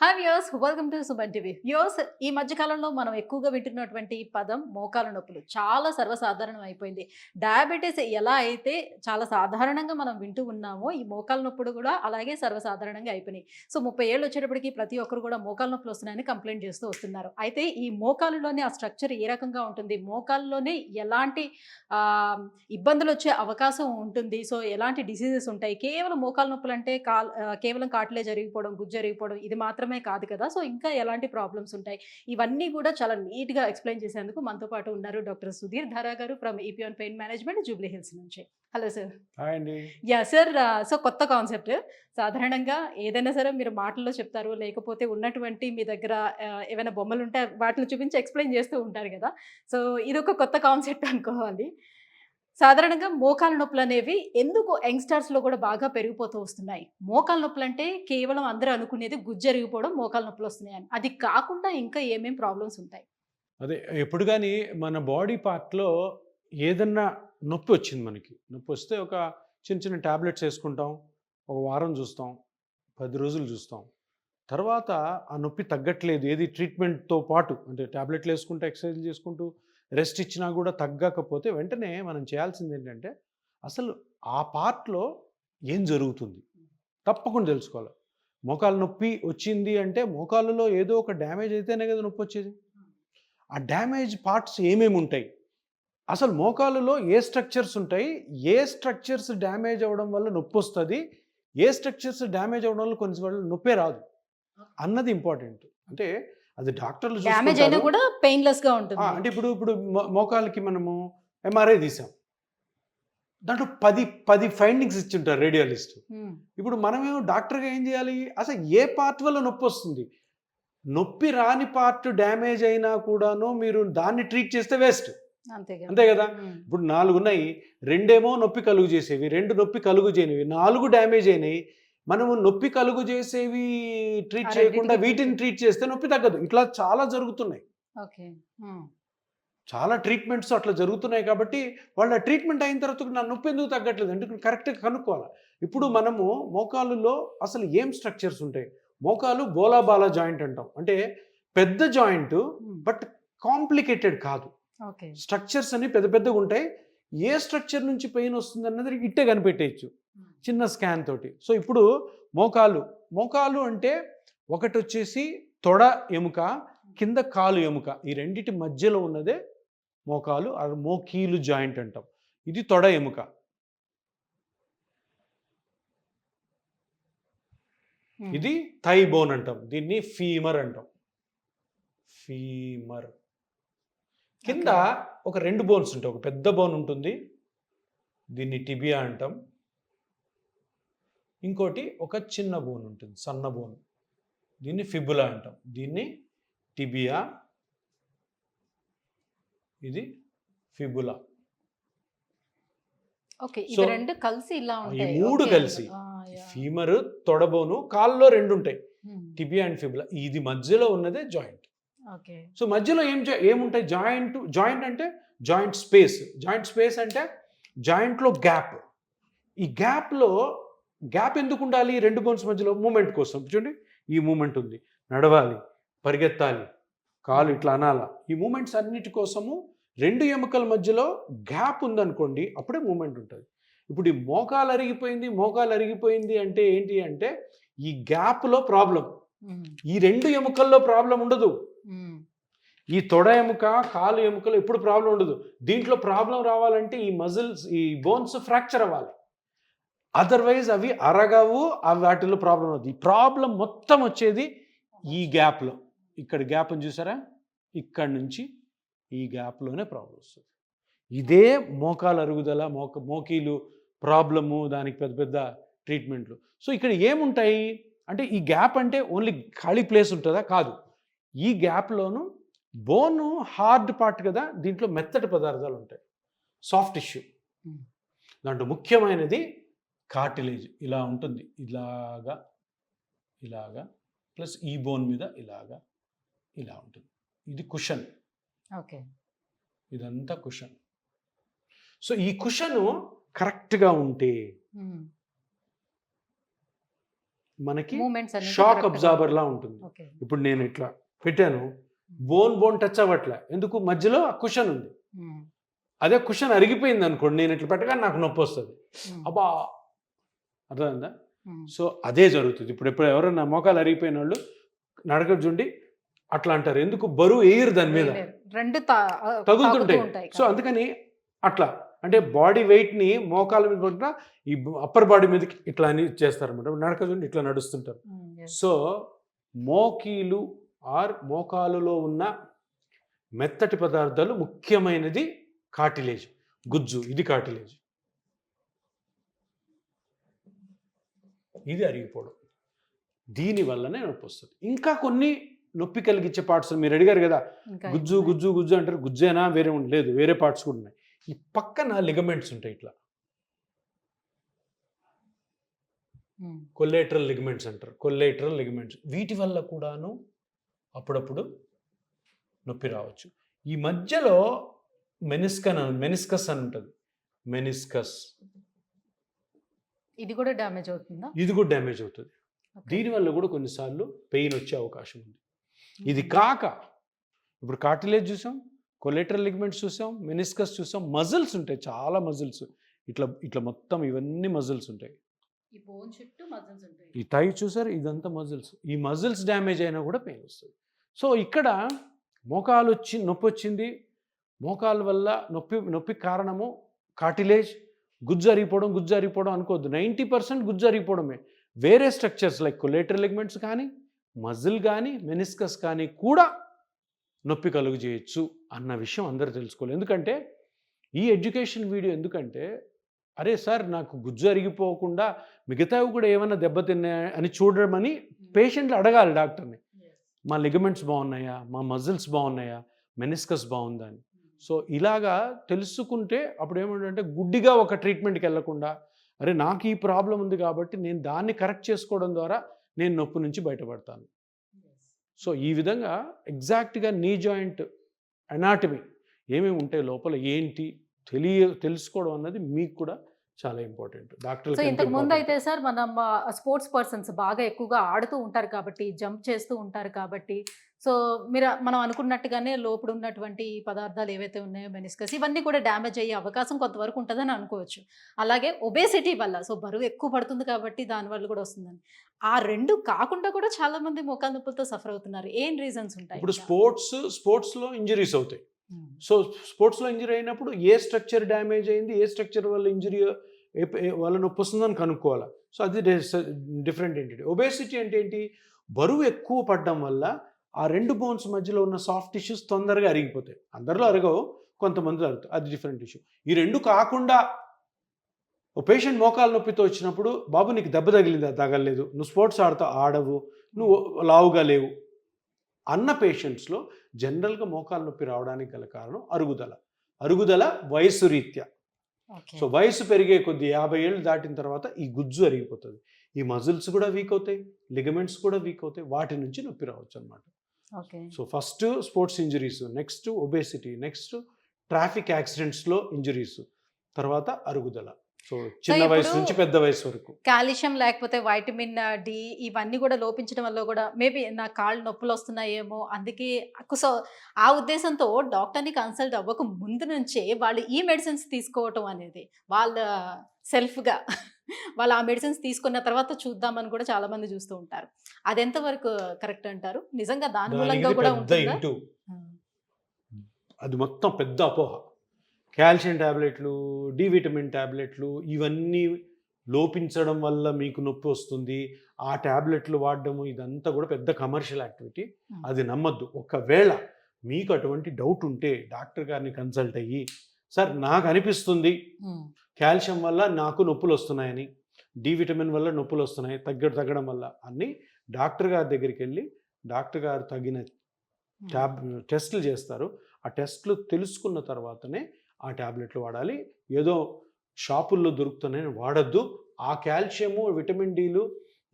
Hi viewers, welcome to Suman TV. Viewers, ఈ మధ్య కాలంలో మనం ఎక్కువగా వింటున్నటువంటి పదం మోకాలు నొప్పులు. చాలా సర్వసాధారణం అయిపోయింది. డయాబెటిస్ ఎలా అయితే చాలా సాధారణంగా మనం వింటూ ఉన్నామో, ఈ మోకాలు నొప్పులు కూడా అలాగే సర్వసాధారణంగా అయిపోయినాయి. సో 30 ఏళ్ళు వచ్చేటప్పటికి ప్రతి ఒక్కరు కూడా మోకాలు నొప్పులు వస్తున్నాయని కంప్లైంట్ చేస్తూ వస్తున్నారు. అయితే ఈ మోకాలులోని ఆ స్ట్రక్చర్ ఏ రకంగా ఉంటుంది? మోకాల్లోనే ఎలాంటి ఆహ్, ఇబ్బందులు వచ్చే అవకాశం ఉంటుంది? సో ఎలాంటి డిసీజెస్ ఉంటాయి? కేవలం మోకాలు నొప్పులు అంటే కేవలం కాటిలే జరిగిపోవడం, గుజ్జు జరిగిపోవడం ఇది మాత్రమే కాదు కదా! సో ఇంకా ఎలాంటి ప్రాబ్లమ్స్ ఉంటాయి? ఇవన్నీ కూడా చాలా నీట్‌గా ఎక్స్‌ప్లెయిన్ చేసేందుకు మనతో పాటు ఉన్నారు డాక్టర్ సుధీర్ ధారా గారు from Epione pain management Jubilee Hills నుంచి. Hello sir. హాయ్ అండి. యాహ్! సార్, సో కొత్త కాన్సెప్ట్. సాధారణంగా ఏదైనా సరే మీరు మాటల్లో చెప్తారు. లేకపోతే ఉన్నటువంటి మీ దగ్గర ఏవైనా బొమ్మలుంటే వాటిని చూపించి ఎక్స్‌ప్లెయిన్ చేస్తూ ఉంటారు గదా! సో ఇదొక కొత్త కాన్సెప్ట్ అనుకోవాలి. సాధారణంగా మోకాలు నొప్పులనేవి ఎందుకు యంగ్‌స్టర్స్‌లో కూడా బాగా పెరిగిపోతూ వస్తున్నాయి? మోకాలు నొప్పులంటే కేవలం అందరూ అనుకునేది గుజ్జరిగిపోవడం, మోకాలు నొప్పులొస్తున్నాయని. అది కాకుండా ఇంకా ఏమేం ప్రాబ్లమ్స్ ఉంటాయి? అదే ఎప్పుడు గాని మన బాడీ పార్ట్‌లో ఏదన్నా నొప్పి వచ్చింది మనకి. నొప్పొస్తే ఒక చిన్న చిన్న టాబ్లెట్స్ యేసుకుంటాం. ఒక వారం చూస్తాం. 10 రోజులు చూస్తాం. తర్వాత ఆ నొప్పి తగ్గట్లేదు. ఏది ట్రీట్మెంట్‌తో పాటు అంటే టాబ్లెట్లు యేసుకుంటూ, ఎక్సర్సైజ్‌లు చేసుకుంటూ, రెస్ట్ ఇచ్చినా కూడా తగ్గకపోతే వెంటనే మనం చేయాల్సిందేంటంటే, అసలు ఆ పార్ట్‌లో ఏం జరుగుతుంది? తప్పకుండా తెలుసుకోవాలి. మోకాలు నొప్పి వచ్చింది అంటే మోకాలులో ఏదో ఒక డ్యామేజ్ అయితేనే కదా నొప్పొచ్చేది. ఆ డ్యామేజ్ పార్ట్స్ ఏమేమి ఉంటాయి? అసలు మోకాలులో ఏ స్ట్రక్చర్స్ ఉంటాయి? ఏ స్ట్రక్చర్స్ డ్యామేజ్ అవ్వడం వల్ల నొప్పొస్తది? ఏ స్ట్రక్చర్స్ డ్యామేజ్ అవ్వడం వల్ల కొన్ని సార్లు నొప్పే రాదు అన్నది ఇంపార్టెంట్. అంటే అది డాక్టర్లు డ్యామేజ్ అయినా చూసుకుంటారు. కూడా పెయిన్‌లెస్‌గా ఉంటుంది. అంటే ఇప్పుడు మోకాలికి మనము ఎంఆర్ఐ తీసాం. దాంట్లో 10 ఫైండింగ్స్ ఇచ్చుంటారు రేడియాలిస్ట్. హ్మ్. ఇప్పుడు మనమేమో డాక్టర్‌గా ఏం చేయాలి? అసలు ఏ పార్ట్ వల్ల నొప్పొస్తుంది? నొప్పి రాని పార్ట్ డ్యామేజ్ అయినా కూడాను మీరు దాన్ని ట్రీట్ చేస్తే వేస్ట్. అంతే గదా! అంతే కదా! హ్మ్. ఇప్పుడు 4 ఉన్నాయి. 2 నొప్పి కలుగు చేసేవి, 2 నొప్పి కలుగు చేయనివి, 4 డ్యామేజ్ అయినాయి. మనము నొప్పి కలుగు చేసేవి ట్రీట్ ఆ చేయకుండా రెండిటికి వీటిని ట్రీట్ చేస్తే నొప్పి తగ్గదు. ఇట్లా చాలా జరుగుతున్నాయి. ఓకే. హ్మ్. చాలా ట్రీట్మెంట్స్ అట్లా జరుగుతున్నాయి కాబట్టి వాళ్ళ ట్రీట్మెంట్ అయిన తర్వాత నా నొప్పి ఎందుకు తగ్గట్లేదు అంటే కరెక్ట్‌గా కనుక్కోవాలి. ఇప్పుడు హ్మ్. మనము మోకాలులో అసలు ఏం స్ట్రక్చర్స్ ఉంటాయి? మోకాలు బోలాబాలా జాయింట్ అంటాం. అంటే పెద్ద జాయింట్ హ్మ్. బట్ కాంప్లికేటెడ్ కాదు. ఓకే. స్ట్రక్చర్స్ అన్ని పెద్ద పెద్దగా ఉంటాయి. ఏ స్ట్రక్చర్ నుంచి పెయిన్ వస్తుందన్నది ఇట్టే కనిపెట్టేయచ్చు హ్మ్. చిన్న స్కాన్ తోటి. సో ఇప్పుడు మోకాలు అంటే ఒకటొచ్చేసి తొడ ఎముక, కింద కాలు ఎముక. ఈ రెండిటి మధ్యలో ఉన్నదే మోకాలు. మోకీలు జాయింట్ అంటాం. ఇది తొడ ఎముక. హ్మ్. ఇది థై బోన్ అంటాం. దీన్ని ఫీమర్ అంటాం. ఫీమర్. కింద ఓకే. ఒక 2 బోన్స్ ఉంటాయి. ఒక పెద్ద బోన్ ఉంటుంది. దీన్ని టిబియా అంటాం. ఇంకోటి ఒక చిన్న బోన్ ఉంటుంది. సన్న బోన్. దీన్ని ఫిబులా అంటాం. దీన్ని టిబియా. ఇది ఫిబులా. ఓకే. సో ఇవి 2 కలిసి ఇలా ఈ ఉంటాయి. 3 ఓకే. కలిసి ఆ! యాహ్! ఫీమర్, తొడబోను, కాల్లో 2 ఉంటాయి. హ్మ్. Tibia and fibula. ఇది మధ్యలో ఉన్నదే జాయింట్. ఓకే. సో మధ్యలో ఏముంటాయి? జాయింట్ అంటే జాయింట్ స్పేస్. జాయింట్ స్పేస్ అంటే జాయింట్‌లో గ్యాప్. ఈ గ్యాప్ ఎందుకుండాలి? 2 బోన్స్ మధ్యలో మూవ్‌మెంట్ కోసం. చూడండి ఈ మూవ్‌మెంట్ ఉంది. నడవాలి, పరిగెత్తాలి, కాలు హ్మ్. ఇట్లా అనాలా. ఈ మూవ్‌మెంట్స్ అన్నిటి కోసము 2 ఎముకల మధ్యలో గ్యాప్ ఉందనుకోండి అప్పుడే మూవ్‌మెంట్ ఉంటది. ఇప్పుడు ఈ మోకాలు అరిగిపోయింది అంటే ఏంటి అంటే ఈ గ్యాప్‌లో ప్రాబ్లమ్. హ్మ్. ఈ 2 ఎముకల్లో ప్రాబ్లమ్ ఉండదు. హ్మ్. ఈ తొడ ఎముక, కాలు ఎముకలో ఎప్పుడు ప్రాబ్లమ్ ఉండదు. దీంట్లో ప్రాబ్లమ్ రావాలంటే ఈ మజిల్స్, ఈ బోన్స్ ఫ్రాక్చర్ అవ్వాలి. అదర్‌వైజ్ అవి అరగవు. వాటిలో ప్రాబ్లమ్ అవుద్ది. ఈ ప్రాబ్లమ్ మొత్తం వచ్చేది ఈ గ్యాప్‌లో. ఇక్కడ గ్యాప్ ఉంది చూసారా? ఇక్కడి నుంచి ఈ గ్యాప్‌లోనే ప్రాబ్లమ్ వస్తది. ఇదే మోకాలు అరుగుదల, మోకీలు ప్రాబ్లము, దానికి పెద్ద పెద్ద ట్రీట్మెంట్‌లు. సో ఇక్కడ ఏముంటాయి? అంటే ఈ గ్యాప్ అంటే ఓన్లీ ఖాళీ ప్లేస్ ఉంటదా? కాదు. ఈ గ్యాప్‌లోను బోను హార్డ్ పార్ట్ కదా! దీంట్లో మెత్తటి పదార్థాలు ఉంటాయి. Soft tissue. హ్మ్. దాంట్లో ముఖ్యమైనది కార్టిలేజ్. ఇలా ఉంటుంది. ఇలాగా ప్లస్ ఈ బోన్ మీద ఇలా ఉంటుంది. ఇది కుషన్. ఓకే. ఇదంతా కుషన్. సో ఈ కుషను కరెక్ట్‌గా ఉంటే హ్మ్. మనకి మూమెంట్స్ అన్ని షాక్ అబ్జార్బర్ లా ఉంటుంది. ఓకే. ఇప్పుడు నేను ఇట్లా పెట్టాను, బోన్ టచ్ అవ్వట్లే, ఎందుకు మధ్యలో కుషన్ ఉంది. అదే కుషన్ అరిగిపోయింది అనుకోండి, నేను ఇట్లా పెట్టగానే నాకు నొప్పి వస్తుంది. అబ్బా, అర్థమైందా? సో అదే జరుగుతుంది. ఇప్పుడు ఎవరైనా మోకాలు అరిగిపోయిన వాళ్ళు నడక చూండి అట్లా అంటారు, ఎందుకు బరువు ఎయిర్ దాని మీద రెండు తగులుతుంటాయి. సో అందుకని అట్లా అంటే బాడీ వెయిట్ని మోకాల మీద పట్టిన ఈ అప్పర్ బాడీ మీదకి ఇట్లా అని చేస్తారు అనమాట. నడక చూడండి ఇట్లా నడుస్తుంటారు. సో మోకీలు ఆర్ మోకాలులో ఉన్న మెత్తటి పదార్థాలు ముఖ్యమైనది కార్టిలేజ్, గుజ్జు. ఇది కార్టిలేజ్, ఇది అరిగిపోవడం. దీనివల్లనే నొప్పి వస్తుంది. ఇంకా కొన్ని నొప్పి కలిగించే పార్ట్స్ మీరు అడిగారు కదా, గుజ్జు గుజ్జు గుజ్జు అంటారు. గుజ్జేనా వేరే లేదు, వేరే పార్ట్స్ కూడా ఉన్నాయి. ఈ పక్కన లిగమెంట్స్ ఉంటాయి, ఇట్లా కొల్లేటరల్ లిగమెంట్స్ అంటారు. కొల్లేటరల్ లిగమెంట్స్, వీటి వల్ల కూడాను అప్పుడప్పుడు నొప్పి రావచ్చు. ఈ మధ్యలో మెనిస్కస్ అని ఉంటుంది. మెనిస్కస్ ఇది కూడా డ్యామేజ్ అవుతుందా? ఇది కూడా డ్యామేజ్ అవుతుంది. దీనివల్ల కూడా కొన్నిసార్లు పెయిన్ వచ్చే అవకాశం ఉంది. ఇది కాక ఇప్పుడు కార్టిలేజ్ చూసాం, కొలేటరల్ లిగమెంట్స్ చూసాం, మెనిస్కస్ చూసాం, మజిల్స్ ఉంటాయి, చాలా మజిల్స్ ఇట్లా ఇట్లా మొత్తం ఇవన్నీ మజిల్స్ ఉంటాయి. ఈ బోన్ చుట్టూ మజిల్స్ ఉంటాయి. ఈ థై చూసారు, ఇదంతా మజిల్స్. ఈ మజిల్స్ డ్యామేజ్ అయినా కూడా పెయిన్ వస్తుంది. సో ఇక్కడ నొప్పి వచ్చింది, మోకాల వల్ల నొప్పి కారణము కార్టిలేజ్, గుజ్జు అరిగిపోవడం అనుకోవద్దు. 90% గుజ్జు అరిగిపోవడమే. వేరే స్ట్రక్చర్స్ లైక్ కొలేటరల్ లిగమెంట్స్ కానీ, మజిల్ కానీ, మెనిస్కస్ కానీ కూడా నొప్పి కలుగు చేయొచ్చు అన్న విషయం అందరూ తెలుసుకోవాలి. ఎందుకంటే ఈ ఎడ్యుకేషన్ వీడియో ఎందుకంటే, అరే సార్ నాకు గుజ్జు అరిగిపోకుండా మిగతావి కూడా ఏమైనా దెబ్బతిన్నాయా అని చూడమని పేషెంట్లు అడగాలి డాక్టర్ని. మా లిగమెంట్స్ బాగున్నాయా, మా మజిల్స్ బాగున్నాయా, మెనిస్కస్ బాగుందా అని. సో ఇలాగా తెలుసుకుంటే అప్పుడు ఏమంటే గుడ్డిగా ఒక ట్రీట్మెంట్కి వెళ్ళకుండా, అరే నాకు ఈ ప్రాబ్లం ఉంది కాబట్టి నేను దాన్ని కరెక్ట్ చేసుకోవడం ద్వారా నేను నొప్పి నుంచి బయటపడతాను. సో ఈ విధంగా ఎగ్జాక్ట్గా నీ జాయింట్ అనాటమీ ఏమేమి ఉంటాయి లోపల ఏంటి తెలుసుకోవడం అన్నది మీకు కూడా చాలా ఇంపార్టెంట్. డాక్టర్ సో ఇంతకు ముందు అయితే సార్ మనం స్పోర్ట్స్ పర్సన్స్ బాగా ఎక్కువగా ఆడుతూ ఉంటారు కాబట్టి, జంప్ చేస్తూ ఉంటారు కాబట్టి, సో మనం అనుకున్నట్టుగానే లోపల ఉన్నటువంటి పదార్థాలు ఏవైతే ఉన్నాయో, మెనిస్కస్, ఇవన్నీ కూడా డ్యామేజ్ అయ్యే అవకాశం కొంతవరకు ఉంటుందని అనుకోవచ్చు. అలాగే ఒబేసిటీ వల్ల, సో బరువు ఎక్కువ పడుతుంది కాబట్టి దానివల్ల కూడా వస్తుందని. ఆ రెండు కాకుండా కూడా చాలా మంది మోకాలు నొప్పులతో సఫర్ అవుతున్నారు. ఏం రీజన్స్ ఉంటాయి? ఇప్పుడు స్పోర్ట్స్లో ఇంజరీస్ అవుతాయి. సో స్పోర్ట్స్లో ఇంజరీ అయినప్పుడు ఏ స్ట్రక్చర్ డ్యామేజ్ అయింది, ఏ స్ట్రక్చర్ వల్ల ఇంజరీ వల్ల నొప్పి వస్తుందని కనుక్కోవాలి. సో అది డిఫరెంట్ ఏంటి. ఒబేసిటీ అంటే ఏంటి, బరువు ఎక్కువ పడడం వల్ల ఆ రెండు బోన్స్ మధ్యలో ఉన్న సాఫ్ట్ టిష్యూస్ తొందరగా అరిగిపోతాయి. అందరిలో అరగవు, కొంతమంది అరుగుతాయి, అది డిఫరెంట్ ఇష్యూ. ఈ రెండు కాకుండా ఓ పేషెంట్ మోకాలు నొప్పితో వచ్చినప్పుడు, బాబు నీకు దెబ్బ తగిలిందా? తగలలేదు, నువ్వు స్పోర్ట్స్ ఆడవు, నువ్వు లావుగా లేవు అన్న పేషెంట్స్లో జనరల్గా మోకాలు నొప్పి రావడానికి గల కారణం అరుగుదల వయసు రీత్యా. సో వయసు పెరిగే కొద్ది 50 ఏళ్ళు దాటిన తర్వాత ఈ గుజ్జు అరిగిపోతుంది, ఈ మజిల్స్ కూడా వీక్ అవుతాయి, లిగమెంట్స్ కూడా వీక్ అవుతాయి, వాటి నుంచి నొప్పి రావచ్చు అనమాట. So first sports injuries, next obesity, next traffic యాక్సిడెంట్స్లో ఇంజరీస్, తర్వాత అరుగుదల. సో చిన్న వయసు నుంచి పెద్ద వయసు వరకు. కాల్షియం లేకపోతే వైటమిన్ డి ఇవన్నీ కూడా లోపించడం వల్ల కూడా మేబీ నా కాళ్ళు నొప్పులు వస్తున్నాయేమో, అందుకే సో ఆ ఉద్దేశంతో డాక్టర్ని కన్సల్ట్ అవ్వక ముందు నుంచే వాళ్ళు ఈ మెడిసిన్స్ తీసుకోవటం అనేది వాళ్ళ సెల్ఫ్గా వాళ్ళు ఆ మెడిసిన్స్ తీసుకున్న తర్వాత చూద్దామని కూడా చాలా మంది చూస్తూ ఉంటారు. అది ఎంతవరకు కరెక్ట్ అంటారు? నిజంగా దాని మూలంగా కూడా ఉంటుందా? అది మొత్తం పెద్ద అపోహ. కాల్షియం ట్యాబ్లెట్లు, డి విటమిన్ ట్యాబ్లెట్లు ఇవన్నీ లోపించడం వల్ల మీకు నొప్పి వస్తుంది, ఆ ట్యాబ్లెట్లు వాడడము, ఇదంతా కూడా పెద్ద కమర్షియల్ యాక్టివిటీ. అది నమ్మద్దు. ఒకవేళ మీకు అటువంటి డౌట్ ఉంటే డాక్టర్ గారిని కన్సల్ట్ అయ్యి, సార్ నాకు అనిపిస్తుంది కాల్షియం వల్ల నాకు నొప్పులు వస్తున్నాయని, డి విటమిన్ వల్ల నొప్పులు వస్తున్నాయి, తగ్గడం వల్ల అన్నీ డాక్టర్ గారి దగ్గరికి వెళ్ళి డాక్టర్ గారు తగిన టెస్టులు చేస్తారు. ఆ టెస్టులు తెలుసుకున్న తర్వాతనే ఆ ట్యాబ్లెట్లు వాడాలి. ఏదో షాపుల్లో దొరుకుతున్నాయని వాడద్దు. ఆ కాల్షియము, విటమిన్ డీలు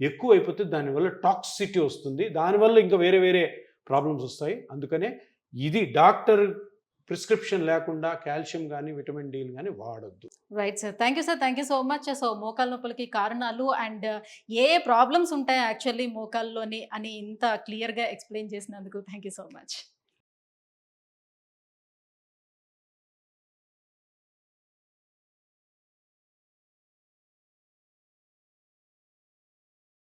ఎక్కువ అయిపోతే దానివల్ల టాక్సిసిటీ వస్తుంది, దానివల్ల ఇంకా వేరే ప్రాబ్లమ్స్ వస్తాయి. అందుకనే ఇది డాక్టర్ ప్రిస్క్రిప్షన్ లేకుండా కాల్షియం కానీ విటమిన్ డి కానీ వాడొద్దు. Right sir. Thank you so much. So మోకాళ్ళ నొప్పులకి కారణాలు అండ్ ఏ ప్రాబ్లమ్స్ ఉంటాయి యాక్చువల్లీ మోకాల్లోని అని ఇంత క్లియర్‌గా ఎక్స్‌ప్లెయిన్ చేసినందుకు థ్యాంక్ యూ సో మచ్.